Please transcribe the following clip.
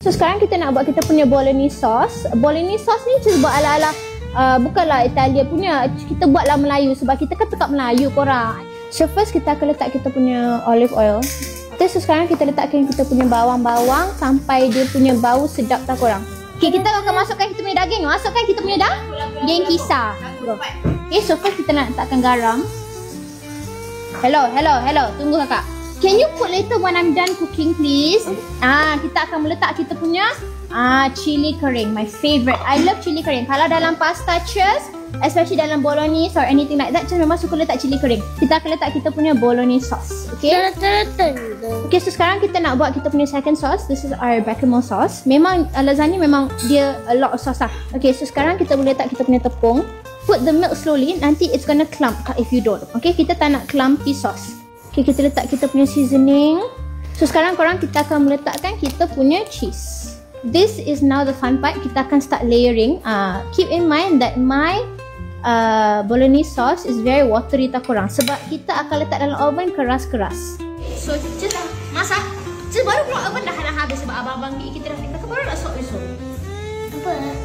So sekarang kita nak buat kita punya bolognese sauce. Bolognese sauce ni kita buat ala-ala bukanlah Italia punya. Kita buatlah Melayu sebab kita kan tetap Melayu korang. So first kita akan letak kita punya olive oil. So sekarang kita letakkan kita punya bawang-bawang sampai dia punya bau sedap tak korang. Okay, kita akan masukkan kita punya daging. Masukkan kita punya daging kisar. Okay, so first kita nak letakkan garam. Hello. Tunggu kakak. Can you put later when I'm done cooking please? Kita akan meletak kita punya chili kering. My favorite. I love chili kering. Kalau dalam pasta cheese, especially dalam bolognese or anything like that, saya memang suka letak chili kering. Kita akan letak kita punya bolognese sauce. Okay? Okay, so sekarang kita nak buat kita punya second sauce. This is our bechamel sauce. Memang lasagna memang dia a lot of sauce lah. Okay, so sekarang kita boleh letak kita punya tepung. Put the milk slowly, nanti it's gonna clump if you don't. Okay, kita tak nak clumpy sauce. Okay, kita letak kita punya seasoning. So sekarang korang kita akan meletakkan kita punya cheese. This is now the fun part. Kita akan start layering. Keep in mind that my bolognese sauce is very watery tak korang. Sebab kita akan letak dalam oven keras-keras. So, just masak. Just baru keluar oven dah habis sebab abang-abang kita dah baru nak sok besok. Apa?